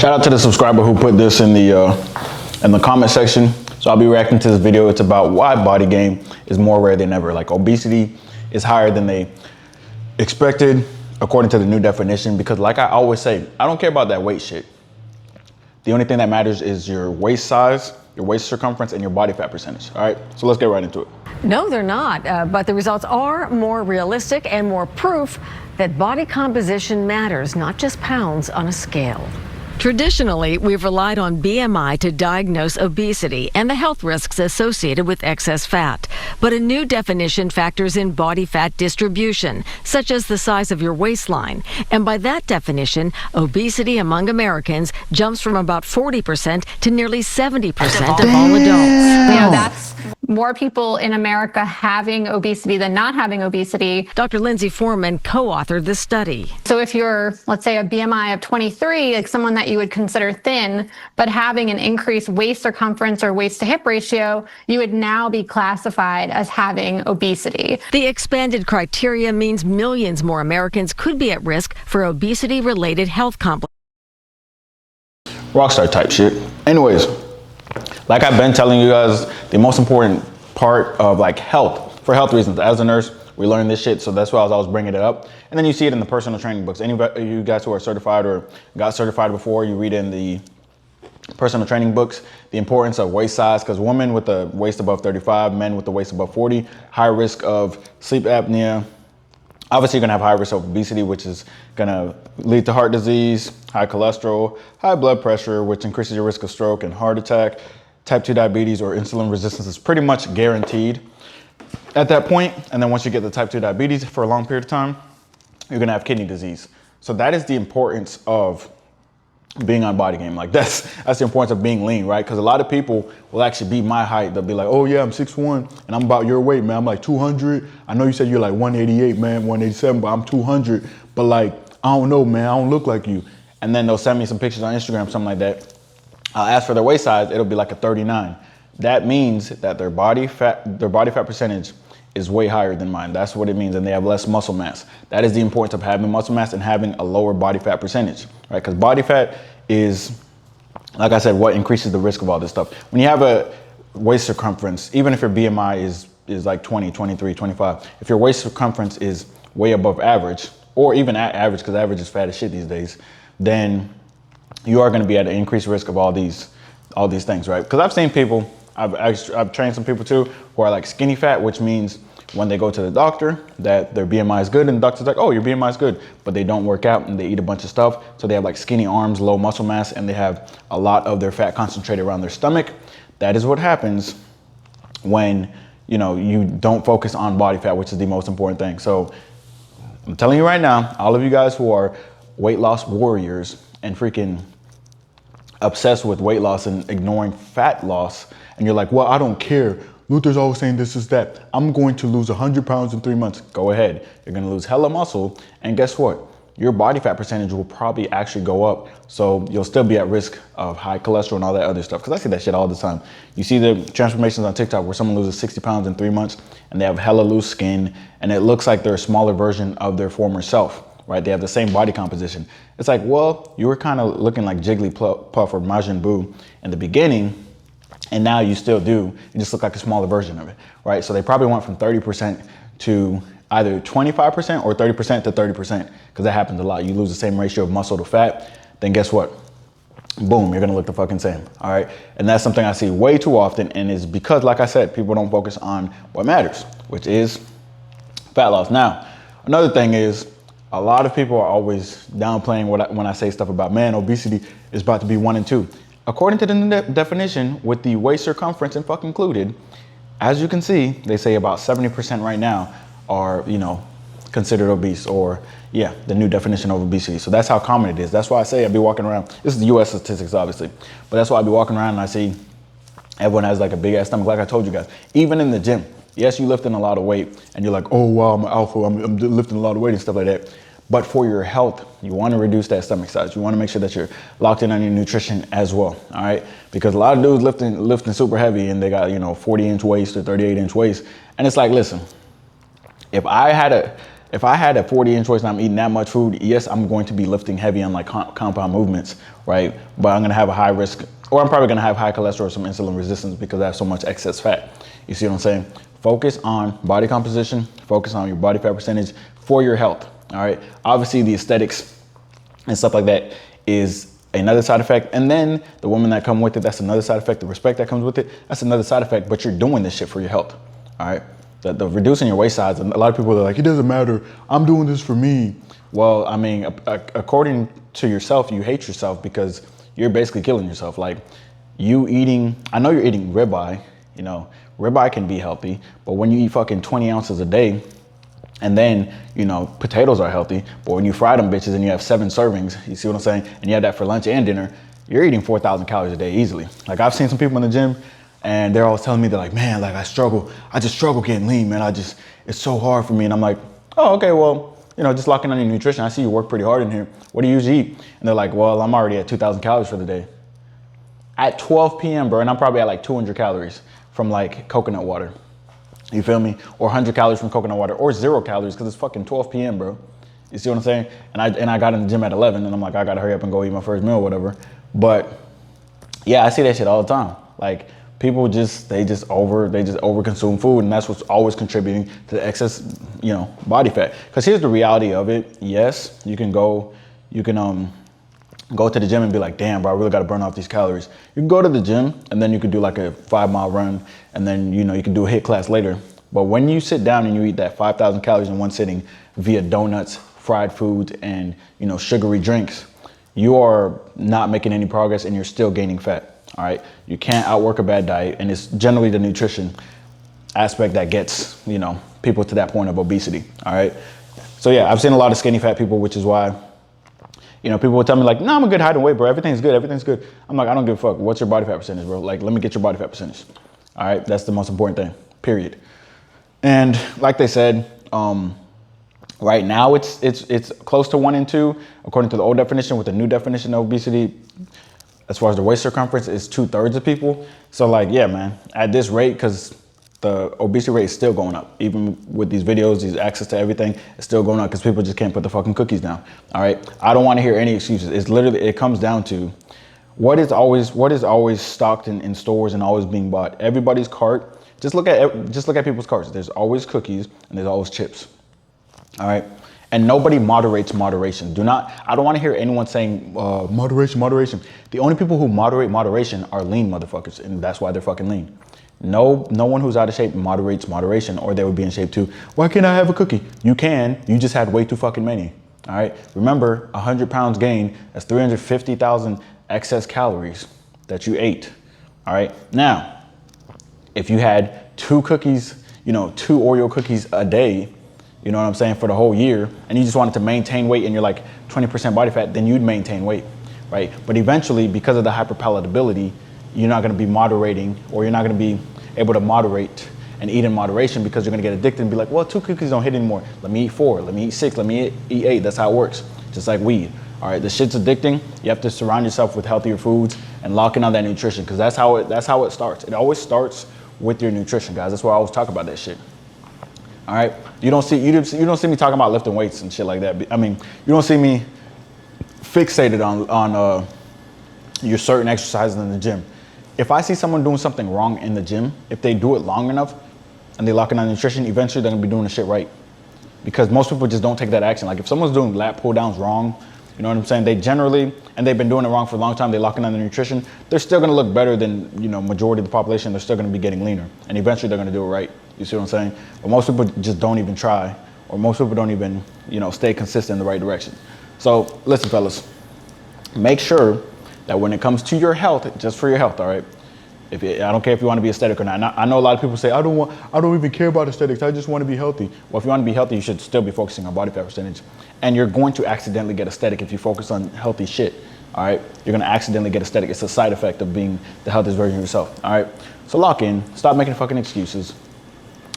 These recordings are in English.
Shout out to the subscriber who put this in the comment section. So I'll be reacting to this video. It's about why body gain is more rare than ever. Like obesity is higher than they expected according to the new definition, because like I always say, I don't care about that weight shit. The only thing that matters is your waist size, your waist circumference, and your body fat percentage. All right, so let's get right into it. No, they're not, but the results are more realistic and more proof that body composition matters, not just pounds on a scale. Traditionally, we've relied on BMI to diagnose obesity and the health risks associated with excess fat. But a new definition factors in body fat distribution, such as the size of your waistline. And by that definition, obesity among Americans jumps from about 40% to nearly 70% of all adults. You know, that's more people in America having obesity than not having obesity. Dr. Lindsay Foreman co-authored the study. So if you're, let's say, a BMI of 23, like someone that you would consider thin, but having an increased waist circumference or waist to hip ratio, you would now be classified as having obesity. The expanded criteria means millions more Americans could be at risk for obesity-related health complications. Rockstar type shit. Anyways, like I've been telling you guys, the most important part of like health, for health reasons, as a nurse, we learn this shit, so that's why I was always bringing it up. And then you see it in the personal training books. Any of you guys who are certified or got certified before, you read in the personal training books the importance of waist size, because women with a waist above 35, men with a waist above 40, high risk of sleep apnea. Obviously, you're gonna have high risk of obesity, which is gonna lead to heart disease, high cholesterol, high blood pressure, which increases your risk of stroke and heart attack. Type 2 diabetes or insulin resistance is pretty much guaranteed at that point. And then once you get the type 2 diabetes for a long period of time, you're gonna have kidney disease. So that is the importance of being on body game. Like that's the importance of being lean, right? Because a lot of people will actually be my height. They'll be like, oh yeah, I'm 6'1", and I'm about your weight, man. I'm like 200. I know you said you're like 188, man, 187, but I'm 200. But like, I don't know, man, I don't look like you. And then they'll send me some pictures on Instagram, something like that. I'll ask for their waist size, it'll be like a 39. That means that their body fat percentage is way higher than mine. That's what it means, and they have less muscle mass. That is the importance of having muscle mass and having a lower body fat percentage, right? Because body fat is, like I said, what increases the risk of all this stuff. When you have a waist circumference, even if your BMI is like 20, 23, 25, if your waist circumference is way above average, or even at average, because average is fat as shit these days, then you are going to be at an increased risk of all these things, right? Because I've seen people, I've trained some people too who are like skinny fat, which means when they go to the doctor that their BMI is good, and the doctor's like, oh, your BMI is good, but they don't work out and they eat a bunch of stuff. So they have like skinny arms, low muscle mass, and they have a lot of their fat concentrated around their stomach. That is what happens when, you know, you don't focus on body fat, which is the most important thing. So I'm telling you right now, all of you guys who are weight loss warriors and freaking obsessed with weight loss and ignoring fat loss, and you're like, well, I don't care. Luther's always saying this is that. I'm going to lose 100 pounds in 3 months. Go ahead. You're going to lose hella muscle. And guess what? Your body fat percentage will probably actually go up. So you'll still be at risk of high cholesterol and all that other stuff. Because I see that shit all the time. You see the transformations on TikTok where someone loses 60 pounds in 3 months and they have hella loose skin and it looks like they're a smaller version of their former self, right? They have the same body composition. It's like, well, you were kind of looking like Jigglypuff or Majin Buu in the beginning, and now you still do. You just look like a smaller version of it, right? So they probably went from 30% to either 25% or 30% to 30%, because that happens a lot. You lose the same ratio of muscle to fat, then guess what? Boom, you're gonna look the fucking same, all right? And that's something I see way too often, and it's because, like I said, people don't focus on what matters, which is fat loss. Now, another thing is, a lot of people are always downplaying when I say stuff about, man, obesity is about to be 1 and 2. According to the definition, with the waist circumference and fuck included, as you can see, they say about 70% right now are, you know, considered obese, or yeah, the new definition of obesity. So that's how common it is. That's why I say I'd be walking around. This is the US statistics, obviously, but that's why I'd be walking around and I see everyone has like a big ass stomach, like I told you guys. Even in the gym, yes, you're lifting a lot of weight and you're like, oh wow, I'm an alpha, I'm lifting a lot of weight and stuff like that. But for your health, you want to reduce that stomach size. You want to make sure that you're locked in on your nutrition as well, all right? Because a lot of dudes lifting super heavy and they got, you know, 40-inch waist or 38-inch waist. And it's like, listen, if I had if I had a 40-inch waist and I'm eating that much food, yes, I'm going to be lifting heavy on like compound movements, right? But I'm gonna have a high risk, or I'm probably gonna have high cholesterol or some insulin resistance because I have so much excess fat. You see what I'm saying? Focus on body composition, focus on your body fat percentage for your health, all right? Obviously the aesthetics and stuff like that is another side effect. And then the women that come with it, that's another side effect. The respect that comes with it, that's another side effect, but you're doing this shit for your health, all right? The reducing your waist size, and a lot of people are like, it doesn't matter, I'm doing this for me. Well, I mean, according to yourself, you hate yourself because you're basically killing yourself. Like you eating, I know you're eating ribeye, you know, ribeye can be healthy, but when you eat fucking 20 ounces a day, and then, you know, potatoes are healthy, but when you fry them bitches and you have 7 servings, you see what I'm saying? And you have that for lunch and dinner, you're eating 4,000 calories a day easily. Like I've seen some people in the gym and they're always telling me, they're like, man, like I just struggle getting lean, man. It's so hard for me. And I'm like, oh, okay, well, you know, just locking on your nutrition. I see you work pretty hard in here. What do you usually eat? And they're like, well, I'm already at 2,000 calories for the day. At 12 p.m., bro, and I'm probably at like 200 calories from like coconut water. You feel me? Or 100 calories from coconut water, or 0 calories because it's fucking 12 p.m., bro. You see what I'm saying? And I got in the gym at 11 and I'm like, I gotta hurry up and go eat my first meal or whatever. But yeah, I see that shit all the time. Like people they over consume food, and that's what's always contributing to the excess, you know, body fat. Because here's the reality of it. Yes, you can go to the gym and be like, damn, bro, I really got to burn off these calories. You can go to the gym and then you can do like a 5-mile run, and then, you know, you can do a HIIT class later. But when you sit down and you eat that 5,000 calories in one sitting via donuts, fried foods, and, you know, sugary drinks, you are not making any progress and you're still gaining fat. All right. You can't outwork a bad diet. And it's generally the nutrition aspect that gets, you know, people to that point of obesity. All right. So yeah, I've seen a lot of skinny fat people, which is why, you know, people will tell me like, no, I'm a good height and weight, bro. Everything's good. Everything's good. I'm like, I don't give a fuck. What's your body fat percentage, bro? Like, let me get your body fat percentage. All right. That's the most important thing, period. And like they said, right now it's close to 1 and 2, according to the old definition. With the new definition of obesity, as far as the waist circumference, is 2/3 of people. So like, yeah, man, at this rate, because the obesity rate is still going up, even with these videos, these access to everything, it's still going up because people just can't put the fucking cookies down. All right. I don't want to hear any excuses. It's literally, it comes down to what is always stocked in stores and always being bought. Everybody's cart. Just look at people's carts. There's always cookies and there's always chips. All right. And nobody moderates moderation. I don't want to hear anyone saying moderation. The only people who moderate moderation are lean motherfuckers, and that's why they're fucking lean. No one who's out of shape moderates moderation, or they would be in shape too. Why can't I have a cookie? You can. You just had way too fucking many. All right. Remember, 100 pounds gain, that's 350,000 excess calories that you ate. All right. Now, if you had 2 cookies, you know, 2 Oreo cookies a day, you know what I'm saying, for the whole year, and you just wanted to maintain weight and you're like 20% body fat, then you'd maintain weight, right? But eventually, because of the hyperpalatability, you're not going to be moderating, or you're not going to be able to moderate and eat in moderation, because you're going to get addicted and be like, well, 2 cookies don't hit anymore. Let me eat 4, let me eat 6, let me eat 8. That's how it works. Just like weed. All right, the shit's addicting. You have to surround yourself with healthier foods and lock in on that nutrition, because that's how it starts. It always starts with your nutrition, guys. That's why I always talk about that shit. All right, you don't see me talking about lifting weights and shit like that. I mean, you don't see me fixated on your certain exercises in the gym. If I see someone doing something wrong in the gym, if they do it long enough and they lock in on nutrition, eventually they're gonna be doing the shit right. Because most people just don't take that action. Like if someone's doing lat pull downs wrong, you know what I'm saying? They generally, and they've been doing it wrong for a long time, they lock in on the nutrition, they're still gonna look better than, you know, majority of the population. They're still gonna be getting leaner, and eventually they're gonna do it right. You see what I'm saying? But most people just don't even try, or most people don't even, you know, stay consistent in the right direction. So listen, fellas, make sure that when it comes to your health, just for your health, all right? I don't care if you want to be aesthetic or not. I know a lot of people say, I don't even care about aesthetics. I just want to be healthy. Well, if you want to be healthy, you should still be focusing on body fat percentage. And you're going to accidentally get aesthetic if you focus on healthy shit. All right. You're going to accidentally get aesthetic. It's a side effect of being the healthiest version of yourself. All right. So lock in, stop making fucking excuses,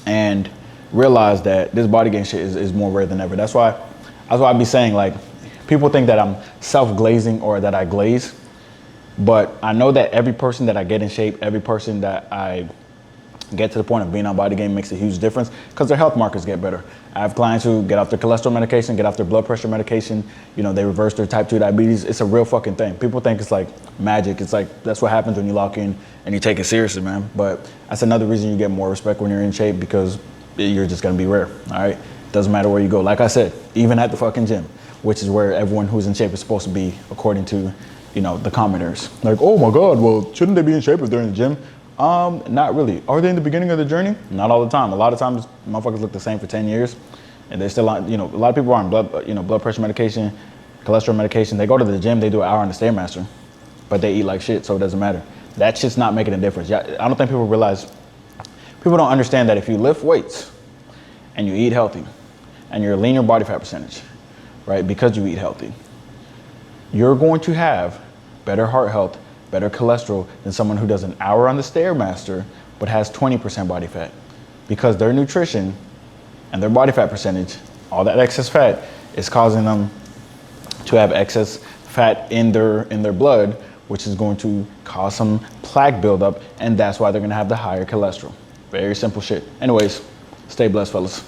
and realize that this body gain shit is more rare than ever. That's why I be saying, like, people think that I'm self-glazing or that I glaze. But I know that every person that I get in shape, every person that I get to the point of being on body gain makes a huge difference because their health markers get better. I have clients who get off their cholesterol medication, get off their blood pressure medication, you know, they reverse their type 2 diabetes. It's a real fucking thing. People think it's like magic. It's like, that's what happens when you lock in and you take it seriously, man. But that's another reason you get more respect when you're in shape, because you're just gonna be rare, all right? Doesn't matter where you go. Like I said, even at the fucking gym, which is where everyone who's in shape is supposed to be, according to, you know, the commenters. Like, oh my God, well, shouldn't they be in shape if they're in the gym? Not really. Are they in the beginning of the journey? Not all the time. A lot of times, motherfuckers look the same for 10 years, and they're still on, you know, a lot of people are on blood pressure medication, cholesterol medication. They go to the gym, they do an hour on the Stairmaster, but they eat like shit, so it doesn't matter. That shit's not making a difference. Yeah, I don't think people realize, people don't understand that if you lift weights and you eat healthy and you're lean your body fat percentage, right, because you eat healthy, you're going to have better heart health, better cholesterol than someone who does an hour on the Stairmaster but has 20% body fat, because their nutrition and their body fat percentage, all that excess fat, is causing them to have excess fat in their blood, which is going to cause some plaque buildup, and that's why they're gonna have the higher cholesterol. Very simple shit. Anyways, stay blessed, fellas.